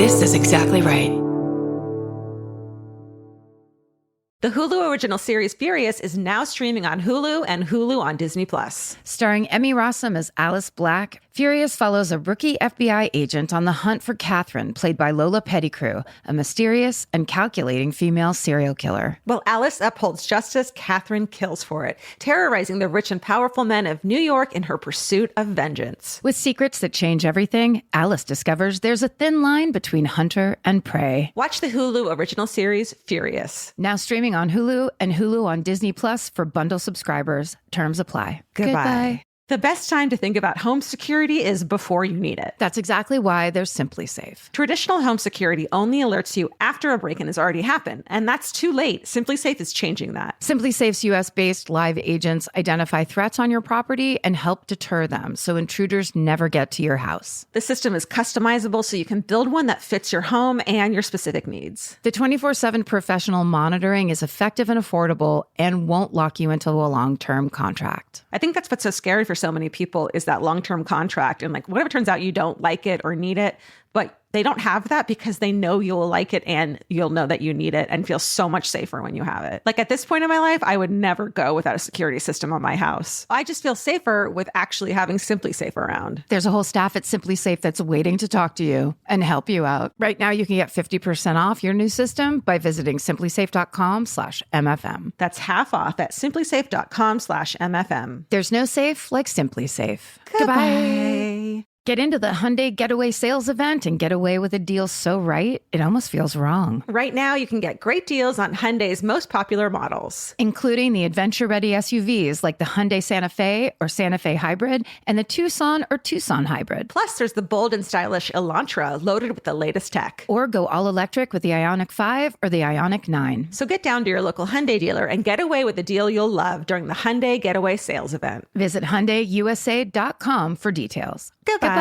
This is exactly right. The Hulu original series Furious is now streaming on Hulu and Hulu on Disney+. Starring Emmy Rossum as Alice Black, Furious follows a rookie FBI agent on the hunt for Catherine, played by Lola Pettigrew, a mysterious and calculating female serial killer. While Alice upholds justice, Catherine kills for it, terrorizing the rich and powerful men of New York in her pursuit of vengeance. With secrets that change everything, Alice discovers there's a thin line between hunter and prey. Watch the Hulu original series Furious. Now streaming on Hulu and Hulu on Disney Plus for bundle subscribers. Terms apply. Goodbye. The best time to think about home security is before you need it. That's exactly why there's Simply Safe. Traditional home security only alerts you after a break-in has already happened, and that's too late. Simply Safe is changing that. Simply Safe's US-based live agents identify threats on your property and help deter them so intruders never get to your house. The system is customizable so you can build one that fits your home and your specific needs. The 24/7 professional monitoring is effective and affordable and won't lock you into a long-term contract. I think that's what's so scary for so many people is that long-term contract. And like, what if it turns out you don't like it or need it, but they don't have that because they know you'll like it and you'll know that you need it and feel so much safer when you have it. Like at this point in my life, I would never go without a security system on my house. I just feel safer with actually having Simply Safe around. There's a whole staff at Simply Safe that's waiting to talk to you and help you out. Right now, you can get 50% off your new system by visiting simplysafe.com/MFM. That's half off at simplysafe.com/MFM. There's no safe like Simply Safe. Goodbye. Get into the Hyundai Getaway Sales Event and get away with a deal so right, it almost feels wrong. Right now, you can get great deals on Hyundai's most popular models, including the adventure-ready SUVs like the Hyundai Santa Fe or Santa Fe Hybrid and the Tucson or Tucson Hybrid. Plus, there's the bold and stylish Elantra loaded with the latest tech. Or go all-electric with the Ioniq 5 or the Ioniq 9. So get down to your local Hyundai dealer and get away with a deal you'll love during the Hyundai Getaway Sales Event. Visit HyundaiUSA.com for details. Goodbye.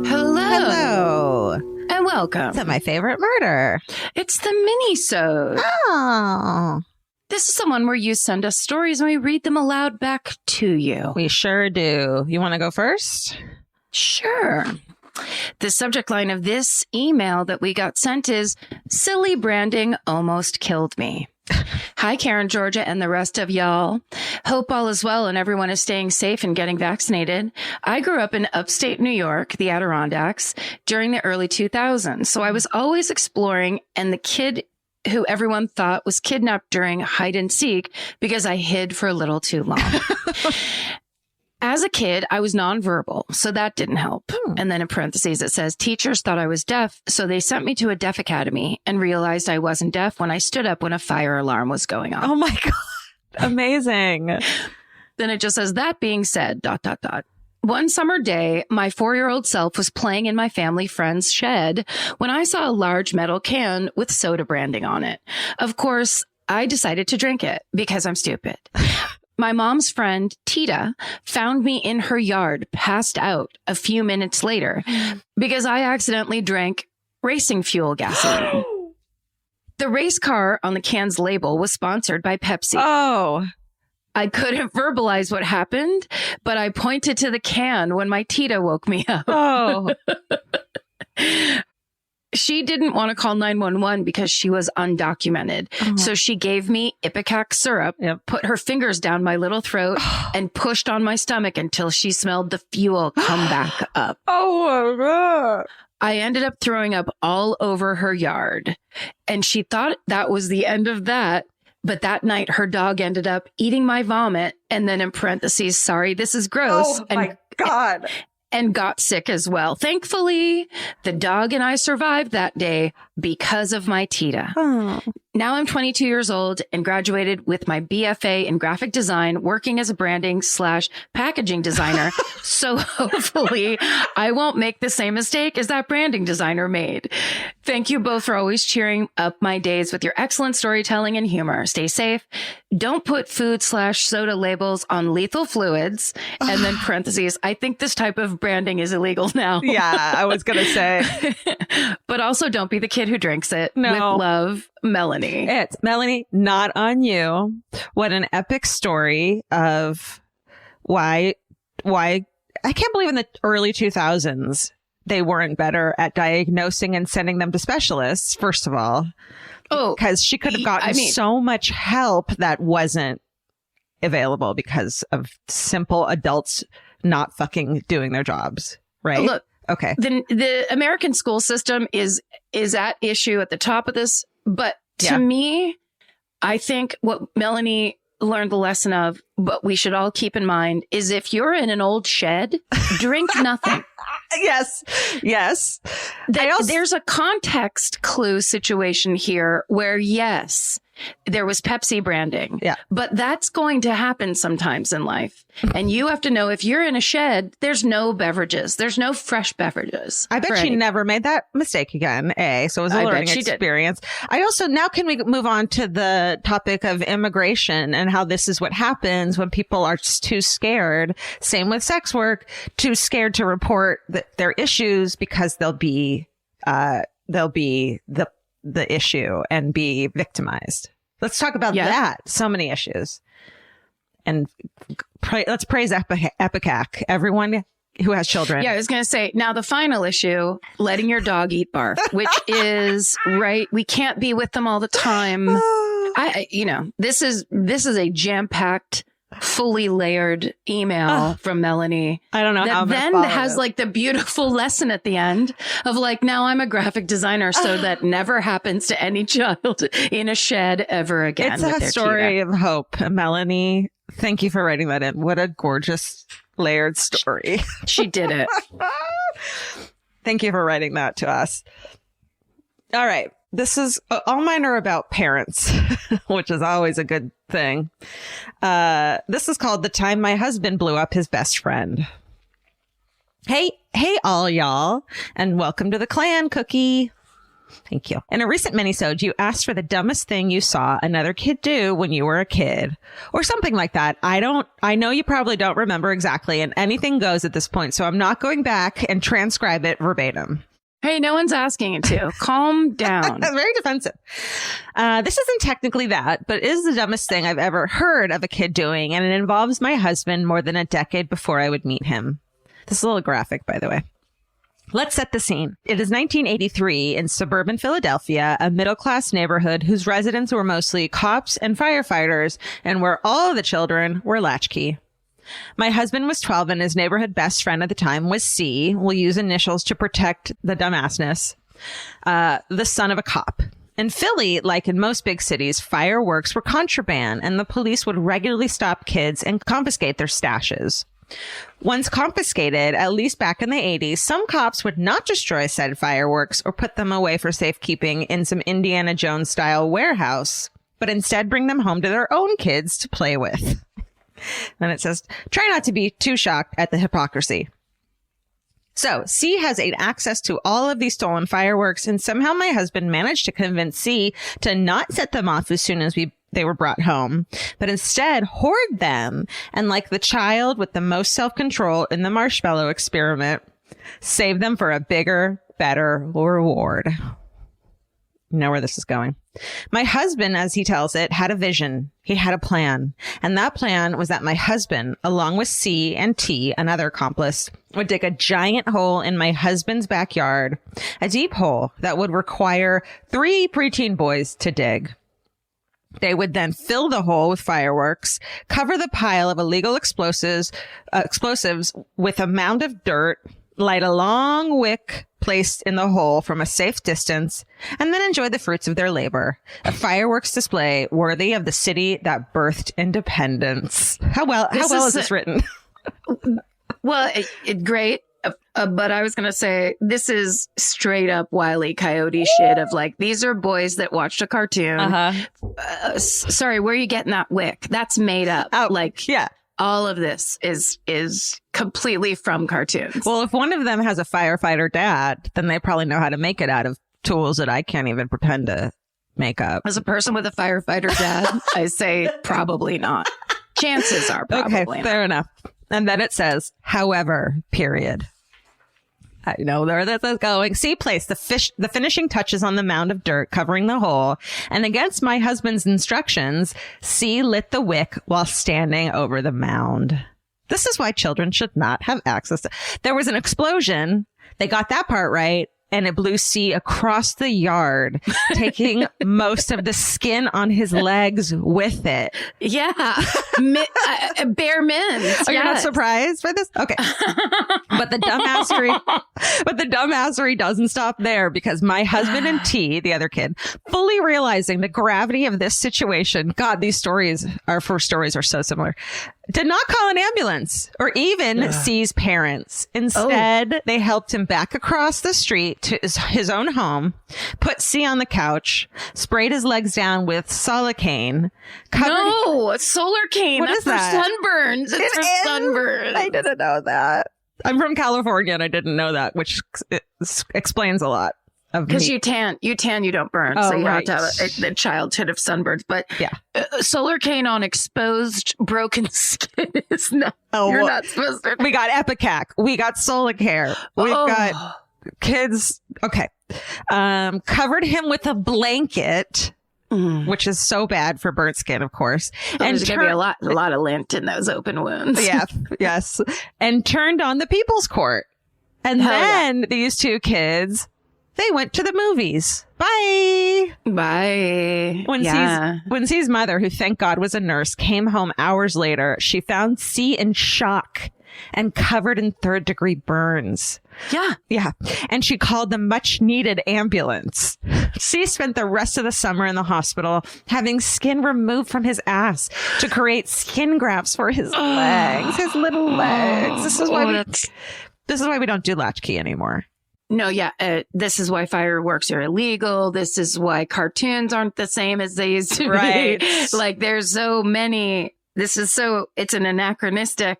Hello. And welcome To my favorite murder. It's the Minisode. Oh. This is the one where you send us stories and we read them aloud back to you. We sure do. You want to go first? Sure. The subject line of this email that we got sent is, "Silly branding almost killed me." Hi, Karen, Georgia, and the rest of y'all. Hope all is well and everyone is staying safe and getting vaccinated. I grew up in upstate New York, the Adirondacks, during the early 2000s. So I was always exploring, and the kid who everyone thought was kidnapped during hide and seek because I hid for a little too long. As a kid, I was nonverbal, so that didn't help. And then in parentheses, it says, teachers thought I was deaf, so they sent me to a deaf academy and realized I wasn't deaf when I stood up when a fire alarm was going off. Oh my God. Amazing. Then it just says, that being said, ... One summer day, my 4-year-old self was playing in my family friend's shed when I saw a large metal can with soda branding on it. Of course, I decided to drink it because I'm stupid. My mom's friend, Tita, found me in her yard, passed out a few minutes later because I accidentally drank racing fuel gasoline. The race car on the can's label was sponsored by Pepsi. Oh. I couldn't verbalize what happened, but I pointed to the can when my Tita woke me up. Oh. She didn't want to call 911 because she was undocumented. Oh. So she gave me Ipecac syrup, put her fingers down my little throat, and pushed on my stomach until she smelled the fuel come back up. Oh, my God. I ended up throwing up all over her yard, and she thought that was the end of that. But that night, her dog ended up eating my vomit, and then in parentheses, sorry, this is gross. Oh, my God. And got sick as well. Thankfully, the dog and I survived that day. because of my Tita. Oh. Now I'm 22 years old and graduated with my BFA in graphic design, working as a branding/packaging designer. So hopefully I won't make the same mistake as that branding designer made. Thank you both for always cheering up my days with your excellent storytelling and humor. Stay safe. Don't put food/soda labels on lethal fluids. And then parentheses, I think this type of branding is illegal now. Yeah, I was going to say. But also don't be the kid who drinks it. No. With love, Melanie. It's Melanie, not on you. What an epic story of why I can't believe in the early 2000s they weren't better at diagnosing and sending them to specialists, first of all. Oh, because she could have gotten so much help that wasn't available because of simple adults not fucking doing their jobs, right? Look, okay. The American school system is at issue at the top of this, but to me, I think what Melanie learned the lesson of, but we should all keep in mind, is if you're in an old shed, drink nothing. Yes. There's a context clue situation here where, yes, there was Pepsi branding. Yeah. But that's going to happen sometimes in life. And you have to know if you're in a shed, there's no beverages. There's no fresh beverages. I bet she never made that mistake again, So it was a learning experience. I also, now can we move on to the topic of immigration and how this is what happens when people are just too scared. Same with sex work, too scared to report their issues because they'll be the issue and be victimized. Let's talk about that. So many issues. And let's praise Epicac, everyone who has children. Yeah, I was going to say, now the final issue, letting your dog eat barf, which is right. We can't be with them all the time. This is a jam-packed, fully layered email from Melanie. I don't know how then has like the beautiful lesson at the end of like, now I'm a graphic designer, so that never happens to any child in a shed ever again. It's a story of hope. Melanie, thank you for writing that in. What a gorgeous layered story. She did it. Thank you for writing that to us. All right. This is all mine are about parents, which is always a good thing. This is called The Time My Husband Blew Up His Best Friend. Hey, all y'all, and welcome to the clan, Cookie. Thank you. In a recent minisode, you asked for the dumbest thing you saw another kid do when you were a kid, or something like that. I know you probably don't remember exactly, and anything goes at this point, so I'm not going back and transcribe it verbatim. Hey, no one's asking it to. Calm down. Very defensive. This isn't technically that, but it is the dumbest thing I've ever heard of a kid doing, and it involves my husband more than a decade before I would meet him. This is a little graphic, by the way. Let's set the scene. It is 1983 in suburban Philadelphia, a middle-class neighborhood whose residents were mostly cops and firefighters, and where all of the children were latchkey. My husband was 12 and his neighborhood best friend at the time was C. We'll use initials to protect the dumbassness. The son of a cop. In Philly, like in most big cities, fireworks were contraband and the police would regularly stop kids and confiscate their stashes. Once confiscated, at least back in the 80s, some cops would not destroy said fireworks or put them away for safekeeping in some Indiana Jones style warehouse, but instead bring them home to their own kids to play with. Then it says, try not to be too shocked at the hypocrisy. So C has access to all of these stolen fireworks, and somehow my husband managed to convince C to not set them off as soon as they were brought home, but instead hoard them. And like the child with the most self-control in the marshmallow experiment, save them for a bigger, better reward. You know where this is going. My husband, as he tells it, had a vision. He had a plan. And that plan was that my husband, along with C and T, another accomplice, would dig a giant hole in my husband's backyard, a deep hole that would require 3 preteen boys to dig. They would then fill the hole with fireworks, cover the pile of illegal explosives with a mound of dirt, light a long wick placed in the hole from a safe distance, and then enjoy the fruits of their labor. A fireworks display worthy of the city that birthed independence. How well is this written? Well, great. But I was going to say, this is straight up Wile E. Coyote shit of like, these are boys that watched a cartoon. Sorry, where are you getting that wick? That's made up. Oh, like, yeah. All of this is completely from cartoons. Well, if one of them has a firefighter dad, then they probably know how to make it out of tools that I can't even pretend to make up. As a person with a firefighter dad, I say probably not. Chances are probably okay, not. fair enough. And then it says, however, period. I know where this is going. C placed the finishing touches on the mound of dirt covering the hole, and against my husband's instructions, C lit the wick while standing over the mound. This is why children should not have access to. There was an explosion. They got that part right. And it blew C across the yard, taking most of the skin on his legs with it. Yeah. Bare mints. Oh, you're not surprised by this? Okay. But the dumbassery doesn't stop there, because my husband and T, the other kid, fully realizing the gravity of this situation. God, our first stories are so similar. Did not call an ambulance or even C's parents. Instead, they helped him back across the street to his own home, put C on the couch, sprayed his legs down with Solacane. Solar cane. What That's is that? for sunburns. It's for sunburns. I didn't know that. I'm from California and I didn't know that, which explains a lot. Because you tan, you don't burn. Oh, so you right. have to have a childhood of sunburns. But yeah, solar cane on exposed, broken skin is not. You're not supposed to. We got Epicac. We got Solacare. We've got kids. Okay. Covered him with a blanket, which is so bad for burnt skin, of course. And there's going to be a lot of lint in those open wounds. Yeah. Yes. And turned on the People's Court. And then these two kids, they went to the movies. Bye. When C's mother, who thank God was a nurse, came home hours later, she found C in shock and covered in third-degree burns. Yeah. And she called the much-needed ambulance. C spent the rest of the summer in the hospital having skin removed from his ass to create skin grafts for his legs, his little legs. This is why we don't do latchkey anymore. No, yeah. This is why fireworks are illegal. This is why cartoons aren't the same as they used to be. Like, there's so many. It's an anachronistic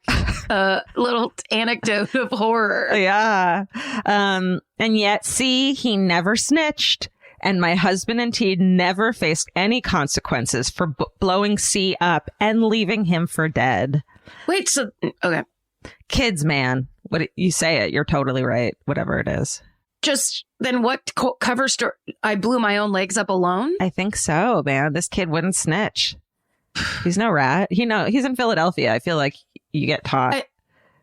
little anecdote of horror. Yeah. And yet, see, he never snitched. And my husband and T never faced any consequences for blowing C up and leaving him for dead. Wait, so, okay. Kids, man. What you say it, you're totally right. Whatever it is. Just then what cover story? I blew my own legs up alone? I think so, man. This kid wouldn't snitch. He's no rat. He's in Philadelphia. I feel like you get taught.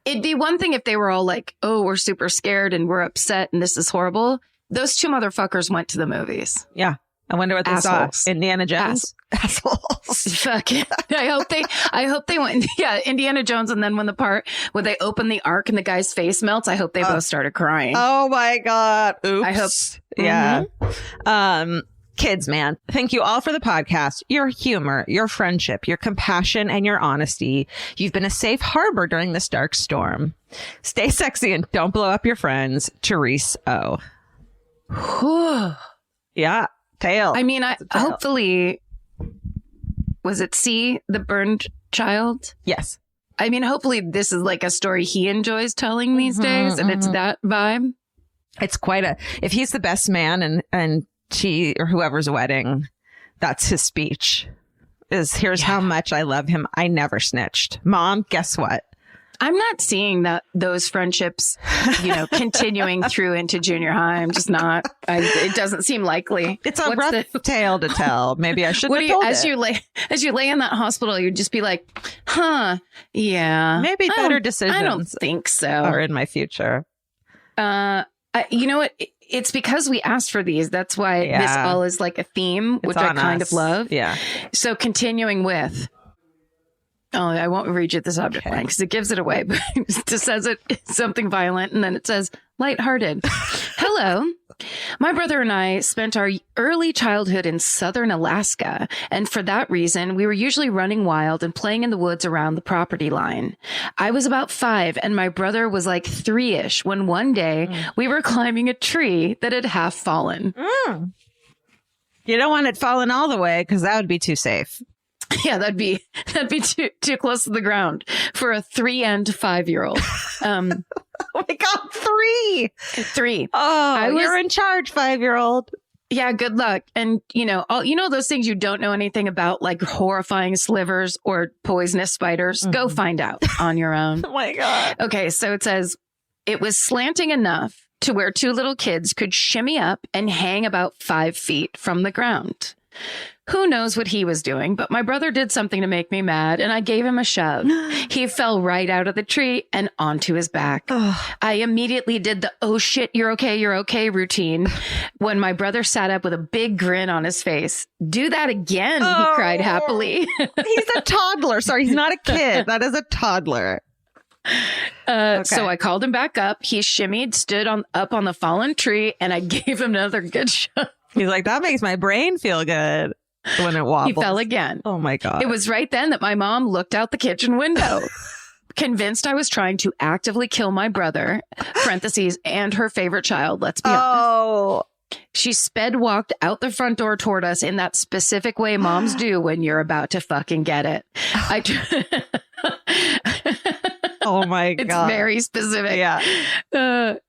It'd be one thing if they were all like, oh, we're super scared and we're upset and this is horrible. Those two motherfuckers went to the movies. Yeah. I wonder what they saw. Indiana Jones. Assholes. Fuck it. I hope they went. Yeah, Indiana Jones. And then when the part where they open the ark and the guy's face melts, I hope they both started crying. Oh my God. Oops. I hope. Yeah. Kids, man. Thank you all for the podcast, your humor, your friendship, your compassion, and your honesty. You've been a safe harbor during this dark storm. Stay sexy and don't blow up your friends. Therese O. Yeah. Tail. I mean, hopefully, was it C, the burned child? Yes. I mean, hopefully this is like a story he enjoys telling these days, and it's that vibe. It's if he's the best man and she or whoever's wedding, that's his speech. Here's how much I love him. I never snitched. Mom, guess what? I'm not seeing those friendships, continuing through into junior high. I'm just not. It doesn't seem likely. It's a rough tale to tell. Maybe I shouldn't have told it. As you lay in that hospital, you'd just be like, huh, yeah. Maybe better decisions. I don't think so. Are in my future. You know what? It's because we asked for these. That's why this all is like a theme, which I kind of love. Yeah. So continuing with. Oh, I won't read you the subject line because it gives it away. But it just says it's something violent, and then it says lighthearted. Hello. My brother and I spent our early childhood in southern Alaska, and for that reason, we were usually running wild and playing in the woods around the property line. I was about 5, and my brother was like 3-ish when one day we were climbing a tree that had half fallen. You don't want it falling all the way because that would be too safe. Yeah, that'd be too close to the ground for a 3 and 5-year-old. Oh my God, 3. 3. Oh, you're in charge, 5-year-old. Yeah, good luck. And those things you don't know anything about, like horrifying slivers or poisonous spiders. Go find out on your own. Oh my God. Okay, so it says it was slanting enough to where 2 little kids could shimmy up and hang about 5 feet from the ground. Who knows what he was doing, but my brother did something to make me mad, and I gave him a shove. He fell right out of the tree and onto his back. I immediately did the, oh shit, you're okay routine when my brother sat up with a big grin on his face. Do that again, he cried happily. He's a toddler. Sorry, he's not a kid. That is a toddler. So I called him back up. He shimmied, stood up on the fallen tree, and I gave him another good shove. He's like, that makes my brain feel good when it wobbles. He fell again. Oh my God. It was right then that my mom looked out the kitchen window, convinced I was trying to actively kill my brother, parentheses, and her favorite child, let's be honest. She walked out the front door toward us in that specific way moms do when you're about to fucking get it. Oh my God. It's very specific. Yeah.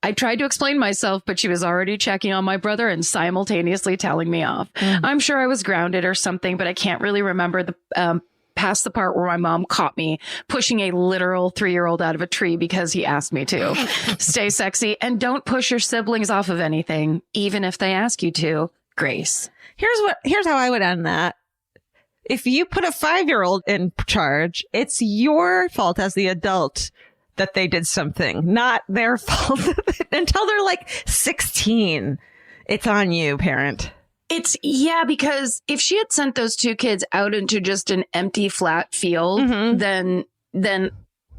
I tried to explain myself, but she was already checking on my brother and simultaneously telling me off. I'm sure I was grounded or something, but I can't really remember the past the part where my mom caught me pushing a literal 3-year-old out of a tree because he asked me to. Stay sexy and don't push your siblings off of anything, even if they ask you to. Grace. Here's how I would end that. If you put a 5-year-old in charge, it's your fault as the adult that they did something, not their fault until they're like 16. It's on you, parent. Because if she had sent those 2 kids out into just an empty, flat field, then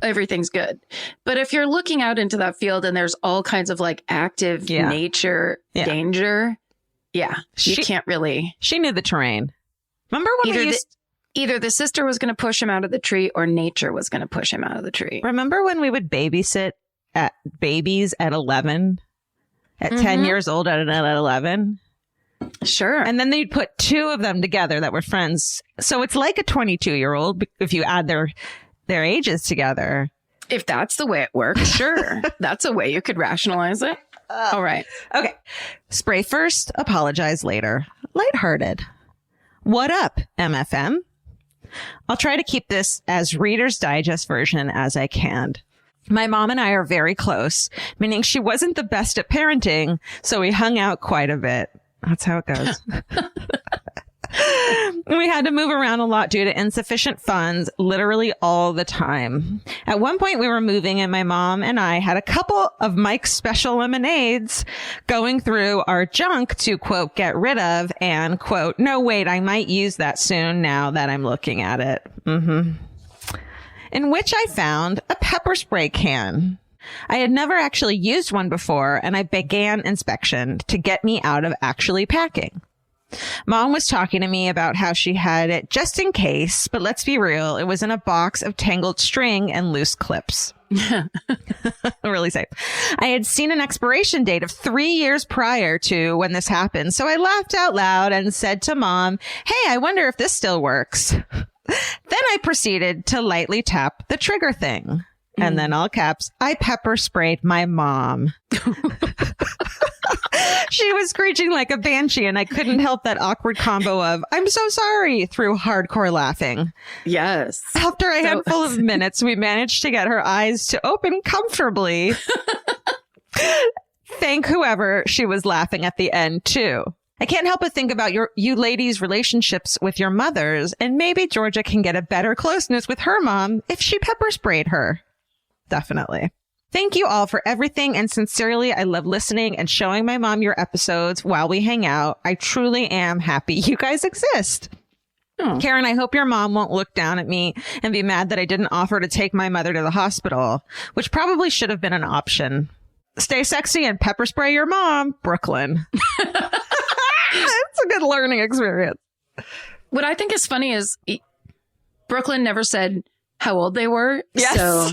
everything's good. But if you're looking out into that field and there's all kinds of like active nature danger, you can't really. She knew the terrain. Remember when either the sister was going to push him out of the tree or nature was going to push him out of the tree. Remember when we would babysit at babies at 11, at 10 years old at 11? Sure. And then they'd put 2 of them together that were friends. So it's like a 22-year-old if you add their ages together. If that's the way it works, sure. That's a way you could rationalize it. All right. Okay. Spray first, apologize later. Lighthearted. What up, MFM? I'll try to keep this as Reader's Digest version as I can. My mom and I are very close, meaning she wasn't the best at parenting, so we hung out quite a bit. That's how it goes. We had to move around a lot due to insufficient funds, literally all the time. At one point we were moving and my mom and I had a couple of Mike's Special Lemonades going through our junk to, quote, get rid of and, quote, no, wait, I might use that soon now that I'm looking at it. In which I found a pepper spray can. I had never actually used one before and I began inspection to get me out of actually packing. Mom was talking to me about how she had it just in case, but let's be real, it was in a box of tangled string and loose clips. Really safe. I had seen an expiration date of 3 years prior to when this happened, so I laughed out loud and said to Mom, hey, I wonder if this still works. Then I proceeded to lightly tap the trigger thing. And then all caps, I pepper sprayed my mom. She was screeching like a banshee, and I couldn't help that awkward combo of, I'm so sorry, through hardcore laughing. Yes. After a handful of minutes, we managed to get her eyes to open comfortably. Thank whoever she was laughing at the end, too. I can't help but think about you ladies' relationships with your mothers, and maybe Georgia can get a better closeness with her mom if she pepper sprayed her. Definitely. Thank you all for everything, and sincerely, I love listening and showing my mom your episodes while we hang out. I truly am happy you guys exist. Oh. Karen, I hope your mom won't look down at me and be mad that I didn't offer to take my mother to the hospital, which probably should have been an option. Stay sexy and pepper spray your mom, Brooklyn. It's a good learning experience. What I think is funny is Brooklyn never said how old they were. Yes. So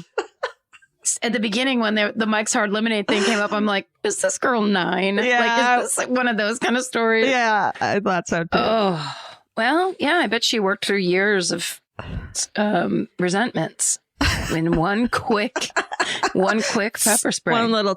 at the beginning, when the Mike's Hard Lemonade thing came up, I'm like, is this girl 9? Yeah. Like, is this like one of those kind of stories? Yeah, I thought so too. Oh, well, yeah, I bet she worked through years of resentments in one quick pepper spray. One little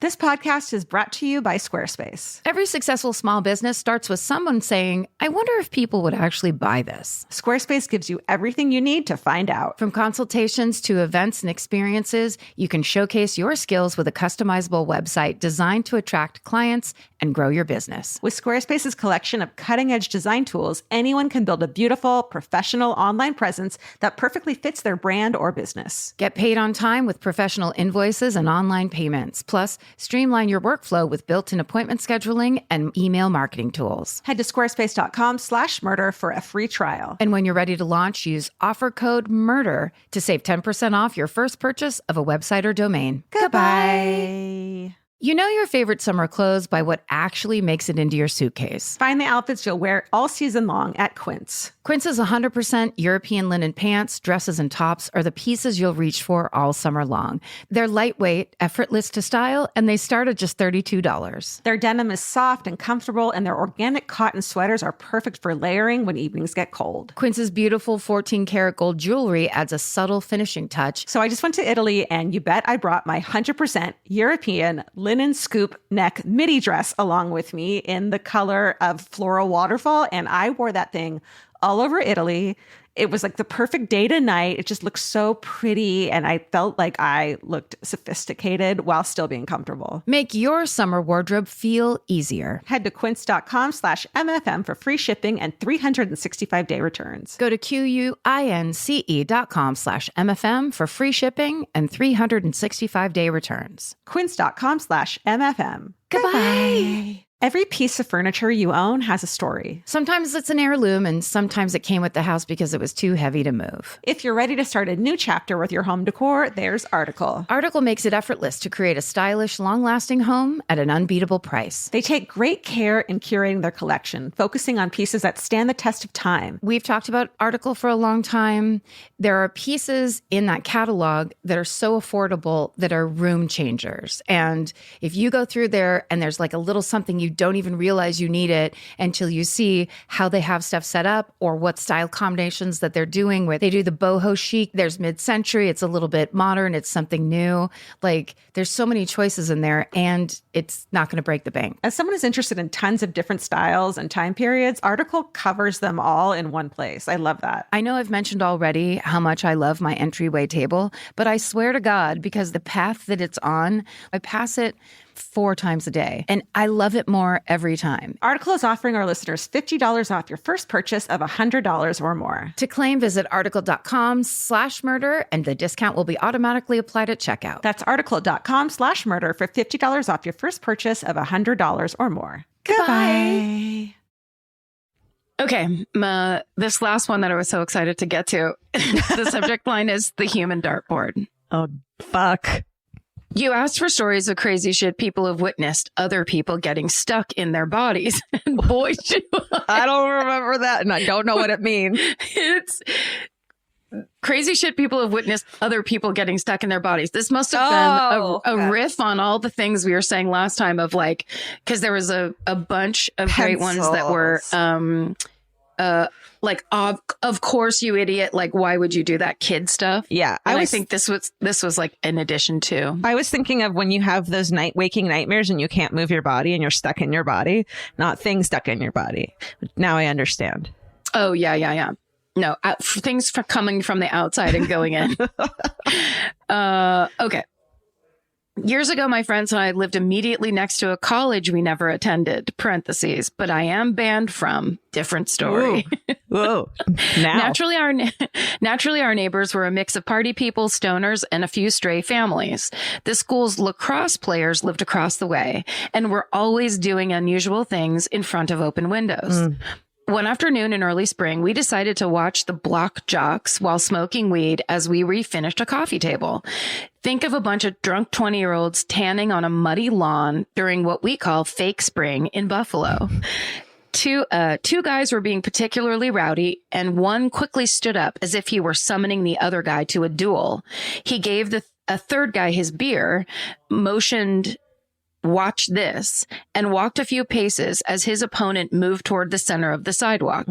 This podcast is brought to you by Squarespace. Every successful small business starts with someone saying, I wonder if people would actually buy this. Squarespace gives you everything you need to find out. From consultations to events and experiences, you can showcase your skills with a customizable website designed to attract clients and grow your business. With Squarespace's collection of cutting-edge design tools, anyone can build a beautiful, professional online presence that perfectly fits their brand or business. Get paid on time with professional invoices and online payments. Plus, streamline your workflow with built-in appointment scheduling and email marketing tools. Head to squarespace.com/murder for a free trial. And when you're ready to launch, use offer code MURDER to save 10% off your first purchase of a website or domain. Goodbye. You know your favorite summer clothes by what actually makes it into your suitcase. Find the outfits you'll wear all season long at Quince. Quince's 100% European linen pants, dresses, and tops are the pieces you'll reach for all summer long. They're lightweight, effortless to style, and they start at just $32. Their denim is soft and comfortable, and their organic cotton sweaters are perfect for layering when evenings get cold. Quince's beautiful 14-karat gold jewelry adds a subtle finishing touch. So I just went to Italy, and you bet I brought my 100% European linen scoop neck midi dress along with me in the color of floral waterfall, and I wore that thing all over Italy. It was like the perfect day to night. It just looked so pretty, and I felt like I looked sophisticated while still being comfortable. Make your summer wardrobe feel easier. Head to quince.com/MFM for free shipping and 365-day returns. Go to QUINCE.com/MFM for free shipping and 365-day returns. Quince.com/MFM. Goodbye. Every piece of furniture you own has a story. Sometimes it's an heirloom, and sometimes it came with the house because it was too heavy to move. If you're ready to start a new chapter with your home decor, there's Article. Article makes it effortless to create a stylish, long-lasting home at an unbeatable price. They take great care in curating their collection, focusing on pieces that stand the test of time. We've talked about Article for a long time. There are pieces in that catalog that are so affordable that are room changers. And if you go through there and there's like a little something you don't even realize you need it until you see how they have stuff set up or what style combinations that they're doing, where they do the boho chic, there's mid-century, it's a little bit modern, it's something new. Like there's so many choices in there, and it's not going to break the bank. As someone who's interested in tons of different styles and time periods, Article covers them all in one place. I love that. I know I've mentioned already how much I love my entryway table, but I swear to God, because the path that it's on, I pass it 4 times a day, and I love it more every time. Article is offering our listeners $50 off your first purchase of $100 or more. To claim, visit article.com/murder, and the discount will be automatically applied at checkout. That's article.com/murder for $50 off your first purchase of $100 or more. Goodbye. Okay, this last one that I was so excited to get to, the subject line is the human dartboard. Oh, fuck. You asked for stories of crazy shit people have witnessed other people getting stuck in their bodies. And boy, do I don't remember that, and I don't know what it means. It's crazy shit people have witnessed other people getting stuck in their bodies. This must have been a riff on all the things we were saying last time of like, because there was a bunch of great ones that were like, of course, you idiot. Like, why would you do that kid stuff? Yeah. I think this was like an addition to. I was thinking of when you have those waking nightmares and you can't move your body and you're stuck in your body, not things stuck in your body. Now I understand. Oh, yeah. No, things coming from the outside and going in. Okay. Years ago, my friends and I lived immediately next to a college we never attended, parentheses, but I am banned from, different story. Whoa. Now. Naturally, our neighbors were a mix of party people, stoners, and a few stray families. The school's lacrosse players lived across the way and were always doing unusual things in front of open windows. One afternoon in early spring, we decided to watch the Block Jocks while smoking weed as we refinished a coffee table. Think of a bunch of drunk 20-year-olds tanning on a muddy lawn during what we call fake spring in Buffalo. Two guys were being particularly rowdy, and one quickly stood up as if he were summoning the other guy to a duel. He gave a third guy his beer, motioned, "Watch this," and walked a few paces as his opponent moved toward the center of the sidewalk.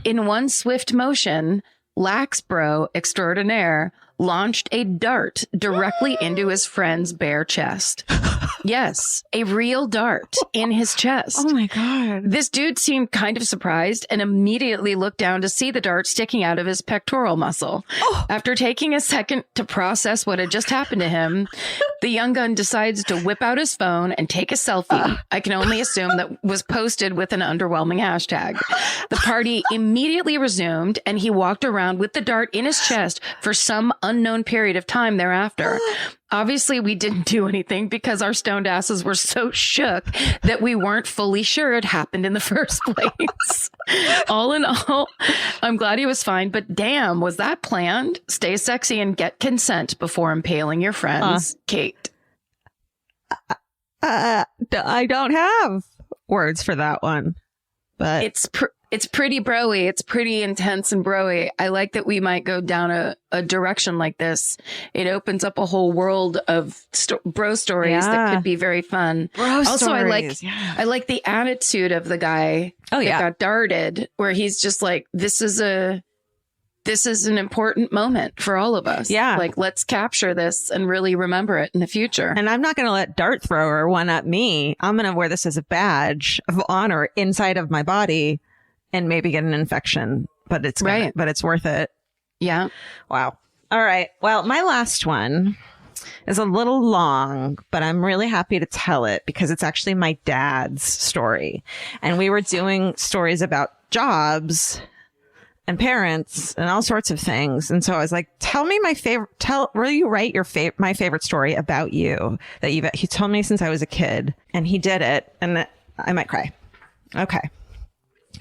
In one swift motion, Lax Bro extraordinaire launched a dart directly into his friend's bare chest. Yes, a real dart in his chest. Oh my God. This dude seemed kind of surprised and immediately looked down to see the dart sticking out of his pectoral muscle. After taking a second to process what had just happened to him, the young gun decides to whip out his phone and take a selfie. I can only assume that was posted with an underwhelming hashtag. The party immediately resumed, and he walked around with the dart in his chest for some unknown period of time thereafter. Obviously, we didn't do anything because our stoned asses were so shook that we weren't fully sure it happened in the first place. All in all, I'm glad he was fine, but damn, was that planned? Stay sexy and get consent before impaling your friends. Kate. I don't have words for that one, but it's pretty broy. It's pretty intense and broy. I like that we might go down a direction like this. It opens up a whole world of bro stories that could be very fun. Also, stories, I like the attitude of the guy that got darted, where he's just like, this is an important moment for all of us. Yeah. Like, let's capture this and really remember it in the future. And I'm not going to let dart thrower one up me. I'm going to wear this as a badge of honor inside of my body and maybe get an infection, but it's worth it. Yeah. Wow. All right. Well, my last one is a little long, but I'm really happy to tell it because it's actually my dad's story. And we were doing stories about jobs and parents and all sorts of things. And so I was like, tell me will you write my favorite story about you that he told me since I was a kid, and he did it. And I might cry. Okay.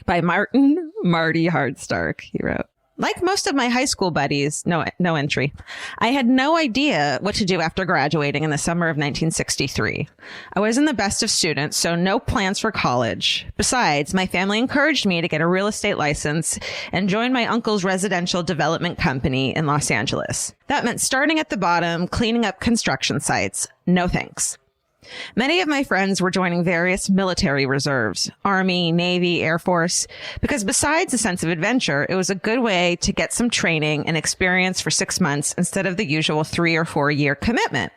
By Marty Hardstark, he wrote. Like most of my high school buddies, no entry. I had no idea what to do after graduating in the summer of 1963. I wasn't the best of students, so no plans for college. Besides, my family encouraged me to get a real estate license and join my uncle's residential development company in Los Angeles. That meant starting at the bottom, cleaning up construction sites. No thanks. Many of my friends were joining various military reserves, Army, Navy, Air Force, because besides a sense of adventure, it was a good way to get some training and experience for 6 months instead of the usual 3 or 4 year commitment.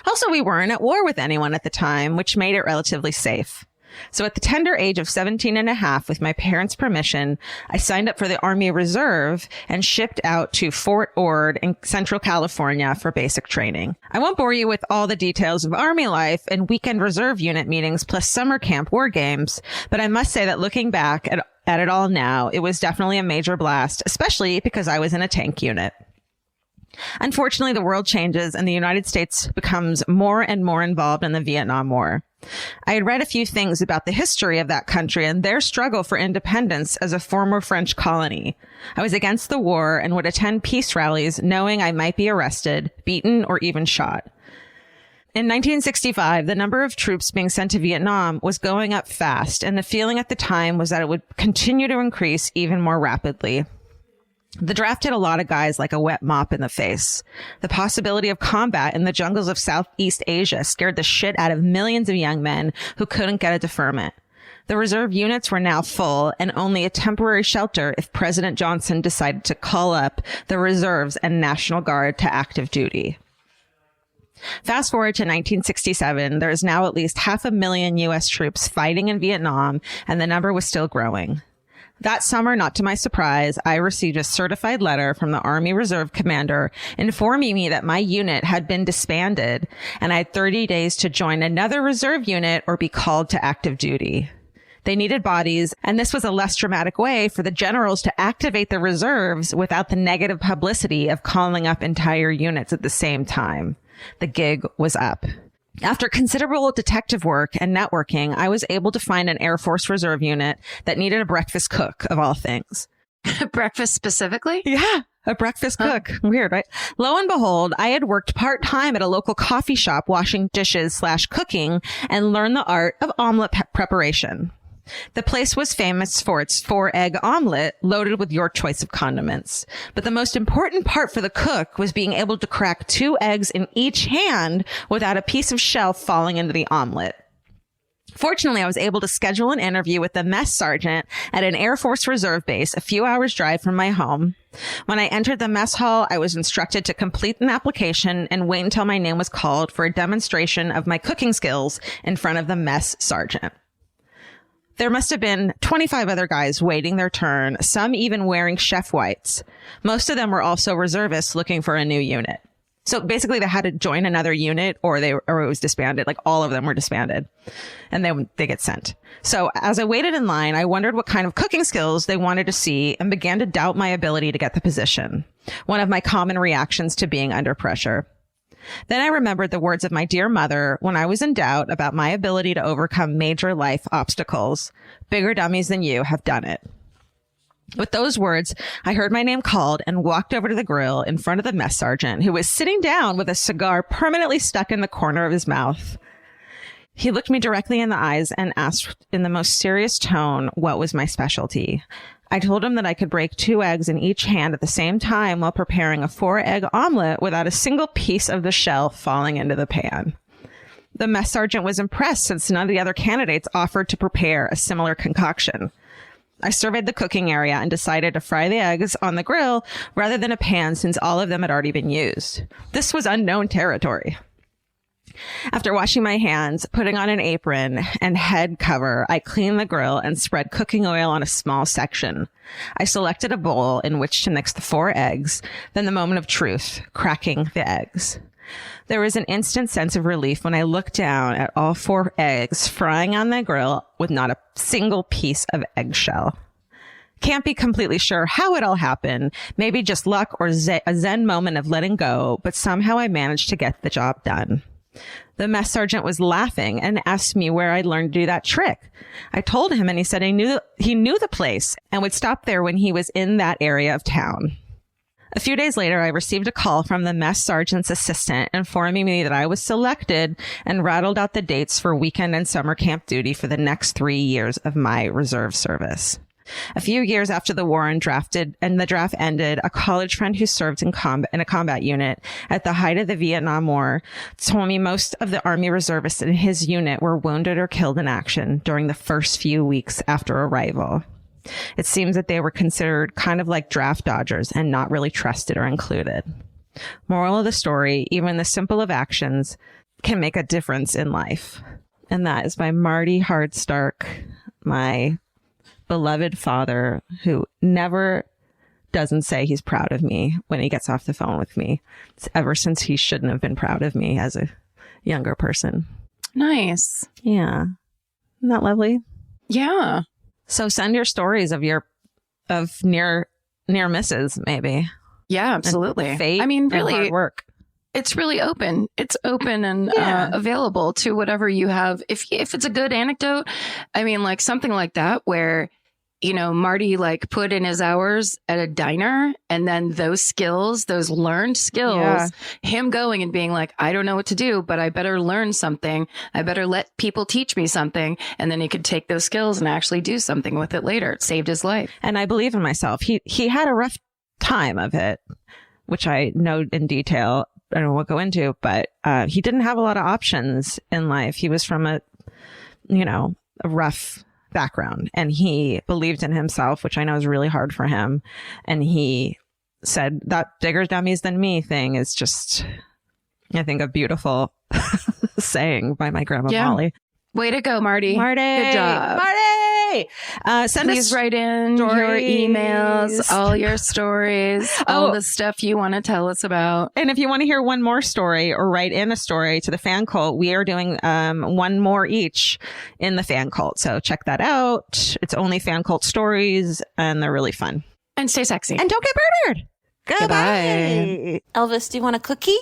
Also, we weren't at war with anyone at the time, which made it relatively safe. So at the tender age of 17 and a half, with my parents' permission, I signed up for the Army Reserve and shipped out to Fort Ord in Central California for basic training. I won't bore you with all the details of Army life and weekend reserve unit meetings plus summer camp war games, but I must say that looking back at it all now, it was definitely a major blast, especially because I was in a tank unit. Unfortunately, the world changes and the United States becomes more and more involved in the Vietnam War. I had read a few things about the history of that country and their struggle for independence as a former French colony. I was against the war and would attend peace rallies knowing I might be arrested, beaten, or even shot. In 1965, the number of troops being sent to Vietnam was going up fast, and the feeling at the time was that it would continue to increase even more rapidly. The draft hit a lot of guys like a wet mop in the face. The possibility of combat in the jungles of Southeast Asia scared the shit out of millions of young men who couldn't get a deferment. The reserve units were now full and only a temporary shelter if President Johnson decided to call up the reserves and National Guard to active duty. Fast forward to 1967, there is now at least 500,000 U.S. troops fighting in Vietnam, and the number was still growing. That summer, not to my surprise, I received a certified letter from the Army Reserve commander informing me that my unit had been disbanded and I had 30 days to join another reserve unit or be called to active duty. They needed bodies, and this was a less dramatic way for the generals to activate the reserves without the negative publicity of calling up entire units at the same time. The gig was up. After considerable detective work and networking, I was able to find an Air Force Reserve unit that needed a breakfast cook, of all things. Breakfast specifically? Yeah, a breakfast cook. Weird, right? Lo and behold, I had worked part-time at a local coffee shop washing dishes / cooking and learned the art of omelet preparation. The place was famous for its 4-egg omelet loaded with your choice of condiments. But the most important part for the cook was being able to crack 2 eggs in each hand without a piece of shell falling into the omelet. Fortunately, I was able to schedule an interview with the mess sergeant at an Air Force Reserve base a few hours' drive from my home. When I entered the mess hall, I was instructed to complete an application and wait until my name was called for a demonstration of my cooking skills in front of the mess sergeant. There must have been 25 other guys waiting their turn, some even wearing chef whites. Most of them were also reservists looking for a new unit. So basically they had to join another unit or it was disbanded. Like all of them were disbanded and they get sent. So as I waited in line, I wondered what kind of cooking skills they wanted to see and began to doubt my ability to get the position. One of my common reactions to being under pressure. Then I remembered the words of my dear mother when I was in doubt about my ability to overcome major life obstacles. Bigger dummies than you have done it. With those words, I heard my name called and walked over to the grill in front of the mess sergeant, who was sitting down with a cigar permanently stuck in the corner of his mouth. He looked me directly in the eyes and asked in the most serious tone what was my specialty. I told him that I could break 2 eggs in each hand at the same time while preparing a 4-egg omelet without a single piece of the shell falling into the pan. The mess sergeant was impressed since none of the other candidates offered to prepare a similar concoction. I surveyed the cooking area and decided to fry the eggs on the grill rather than a pan since all of them had already been used. This was unknown territory. After washing my hands, putting on an apron and head cover, I cleaned the grill and spread cooking oil on a small section. I selected a bowl in which to mix the 4 eggs, then the moment of truth, cracking the eggs. There was an instant sense of relief when I looked down at all 4 eggs frying on the grill with not a single piece of eggshell. Can't be completely sure how it all happened, maybe just luck or a zen moment of letting go, but somehow I managed to get the job done. The mess sergeant was laughing and asked me where I'd learned to do that trick. I told him and he said he knew the place and would stop there when he was in that area of town. A few days later, I received a call from the mess sergeant's assistant informing me that I was selected and rattled out the dates for weekend and summer camp duty for the next 3 years of my reserve service. A few years after the war and the draft ended, a college friend who served in a combat unit at the height of the Vietnam War told me most of the Army reservists in his unit were wounded or killed in action during the first few weeks after arrival. It seems that they were considered kind of like draft dodgers and not really trusted or included. Moral of the story, even the simple of actions can make a difference in life. And that is by Marty Hardstark, my beloved father, who never doesn't say he's proud of me when he gets off the phone with me. It's ever since he shouldn't have been proud of me as a younger person. Nice. Yeah. Isn't that lovely? Yeah. So send your stories of near misses, maybe. Yeah, absolutely. And fate, I mean, and really, hard work. It's really open. It's open and available to whatever you have. If it's a good anecdote, I mean, like something like that where, Marty like put in his hours at a diner and then those skills, those learned skills, him going and being like, I don't know what to do, but I better learn something. I better let people teach me something. And then he could take those skills and actually do something with it later. It saved his life. And I believe in myself. He had a rough time of it, which I know in detail. I don't want to go into, but he didn't have a lot of options in life. He was from a rough background and he believed in himself, which I know is really hard for him. And he said that bigger dummies than me thing is just, I think, a beautiful saying by my grandma Molly. Way to go, Marty. Marty. Good job. Marty. Please write in your emails, all your stories, all the stuff you want to tell us about. And if you want to hear one more story or write in a story to the fan cult, we are doing one more each in the fan cult. So check that out. It's only fan cult stories and they're really fun. And stay sexy. And don't get murdered. Goodbye. Goodbye. Elvis, do you want a cookie?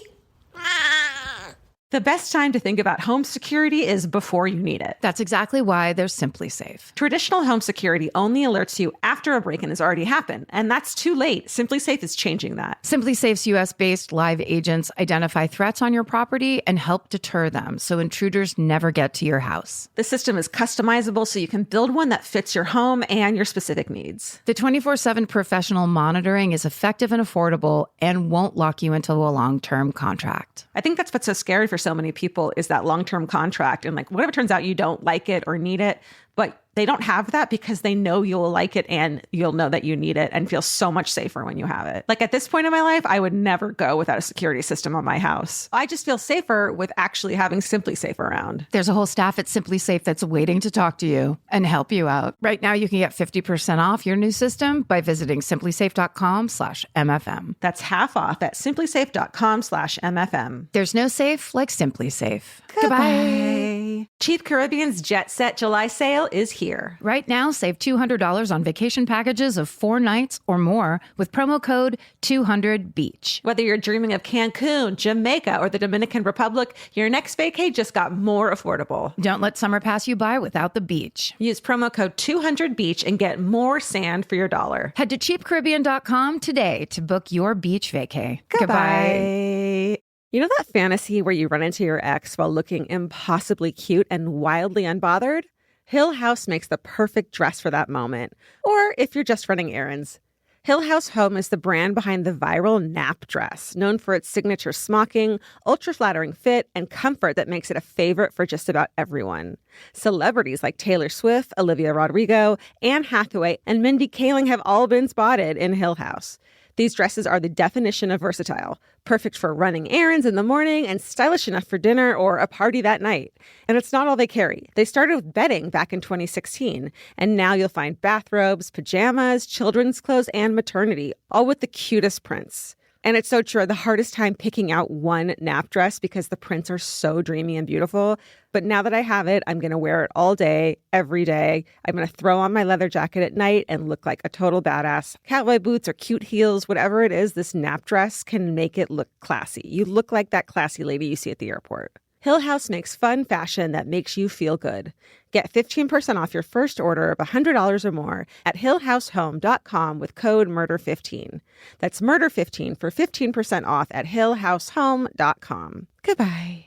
The best time to think about home security is before you need it. That's exactly why they're Simply Safe. Traditional home security only alerts you after a break-in has already happened, and that's too late. Simply Safe is changing that. Simply Safe's US-based live agents identify threats on your property and help deter them so intruders never get to your house. The system is customizable so you can build one that fits your home and your specific needs. The 24/7 professional monitoring is effective and affordable and won't lock you into a long-term contract. I think that's what's so scary for so many people is that long-term contract. And like, what if it turns out you don't like it or need it, but they don't have that because they know you'll like it and you'll know that you need it and feel so much safer when you have it. Like at this point in my life, I would never go without a security system on my house. I just feel safer with actually having Simply Safe around. There's a whole staff at Simply Safe that's waiting to talk to you and help you out. Right now, you can get 50% off your new system by visiting simplysafe.com/MFM. That's half off at simplysafe.com/MFM. There's no safe like Simply Safe. Goodbye. Cheap Caribbean's Jet Set July sale is here. Right now, save $200 on vacation packages of 4 nights or more with promo code 200BEACH. Whether you're dreaming of Cancun, Jamaica, or the Dominican Republic, your next vacay just got more affordable. Don't let summer pass you by without the beach. Use promo code 200BEACH and get more sand for your dollar. Head to cheapcaribbean.com today to book your beach vacay. Goodbye. You know that fantasy where you run into your ex while looking impossibly cute and wildly unbothered? Hill House makes the perfect dress for that moment. Or if you're just running errands. Hill House Home is the brand behind the viral nap dress, known for its signature smocking, ultra-flattering fit, and comfort that makes it a favorite for just about everyone. Celebrities like Taylor Swift, Olivia Rodrigo, Anne Hathaway, and Mindy Kaling have all been spotted in Hill House. These dresses are the definition of versatile, perfect for running errands in the morning and stylish enough for dinner or a party that night. And it's not all they carry. They started with bedding back in 2016, and now you'll find bathrobes, pajamas, children's clothes, and maternity, all with the cutest prints. And it's so true. The hardest time picking out one nap dress because the prints are so dreamy and beautiful. But now that I have it, I'm going to wear it all day, every day. I'm going to throw on my leather jacket at night and look like a total badass. Cowboy boots or cute heels, whatever it is, this nap dress can make it look classy. You look like that classy lady you see at the airport. Hill House makes fun fashion that makes you feel good. Get 15% off your first order of $100 or more at hillhousehome.com with code MURDER15. That's MURDER15 for 15% off at hillhousehome.com. Goodbye.